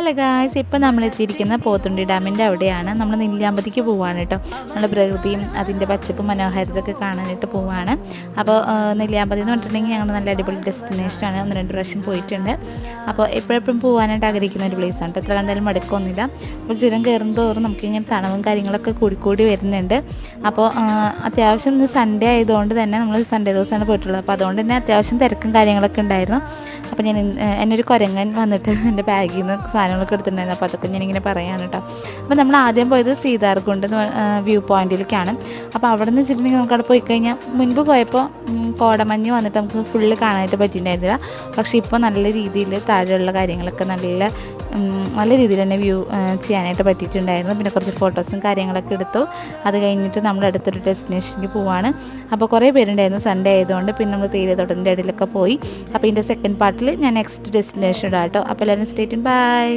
Hello guys, ഇപ്പോൾ നമ്മൾ എത്തിയിരിക്കുന്ന പോത്തുണ്ടി ഡാമിൻ്റെ അവിടെയാണ്. നമ്മൾ നെല്ലിയാമ്പതിക്ക് പോവുകയാണ് കേട്ടോ. നമ്മൾ പ്രകൃതിയും അതിൻ്റെ പച്ചപ്പും മനോഹാരിതയൊക്കെ കാണാനായിട്ട് പോവുകയാണ്. അപ്പോൾ നെല്ലിയാമ്പതി എന്ന് പറഞ്ഞിട്ടുണ്ടെങ്കിൽ ഞങ്ങൾ നല്ല അടിപൊളി ഡെസ്റ്റിനേഷനാണ്. 1-2 പ്രാവശ്യം പോയിട്ടുണ്ട്. അപ്പോൾ എപ്പോഴെപ്പോഴും പോകാനായിട്ട് ആഗ്രഹിക്കുന്ന ഒരു പ്ലേസാണ് കേട്ടോ. എത്ര കണ്ടാലും മടുക്കൊന്നുമില്ല. അപ്പോൾ ചുരം കയറും തോറും നമുക്കിങ്ങനെ തണവും കാര്യങ്ങളൊക്കെ കൂടി വരുന്നുണ്ട്. അപ്പോൾ അത്യാവശ്യം ഇന്ന് സൺഡേ ആയതുകൊണ്ട് തന്നെ നമ്മൾ സൺഡേ ദിവസമാണ് പോയിട്ടുള്ളത്. അപ്പോൾ അതുകൊണ്ട് തന്നെ അത്യാവശ്യം തിരക്കും കാര്യങ്ങളൊക്കെ ഉണ്ടായിരുന്നു. അപ്പോൾ ഞാൻ എന്നൊരു കുരങ്ങൻ വന്നിട്ട് എൻ്റെ ബാഗിൽ നിന്ന് സാധനങ്ങളൊക്കെ എടുത്തിട്ടുണ്ടായിരുന്നു. അപ്പോൾ അതൊക്കെ ഞാനിങ്ങനെ പറയാൻ കേട്ടോ. അപ്പോൾ നമ്മൾ ആദ്യം പോയത് സീതാർകുണ്ട് വ്യൂ പോയിന്റിലേക്കാണ്. അപ്പോൾ അവിടെ നിന്ന് വെച്ചിട്ടുണ്ടെങ്കിൽ നമുക്കവിടെ പോയി കഴിഞ്ഞാൽ മുൻപ് പോയപ്പോൾ കോടമഞ്ഞ് വന്നിട്ട് നമുക്ക് ഫുള്ള് കാണാനായിട്ട് പറ്റിയിട്ടുണ്ടായിരുന്നില്ല. പക്ഷേ ഇപ്പോൾ നല്ല രീതിയിൽ താഴെയുള്ള കാര്യങ്ങളൊക്കെ നല്ല രീതിയിൽ തന്നെ വ്യൂ ചെയ്യാനായിട്ട് പറ്റിയിട്ടുണ്ടായിരുന്നു. പിന്നെ കുറച്ച് ഫോട്ടോസും കാര്യങ്ങളൊക്കെ എടുത്തു. അത് കഴിഞ്ഞിട്ട് നമ്മൾ അടുത്തൊരു ഡെസ്റ്റിനേഷനിലേക്ക് പോവാണ്. അപ്പോൾ കുറേ പേരുണ്ടായിരുന്നു സൺഡേ ആയതുകൊണ്ട്. പിന്നെ നമ്മൾ തേയിലത്തോട്ടത്തിൻ്റെ ഇടയിലൊക്കെ പോയി. അപ്പോൾ ഇതിൻ്റെ സെക്കൻഡ് പാർട്ടിൽ ഞാൻ നെക്സ്റ്റ് ഡെസ്റ്റിനേഷൻ ഇടാം കേട്ടോ. അപ്പോൾ എല്ലാവരും സ്റ്റേ ട്യൂൺഡ്. ബൈ.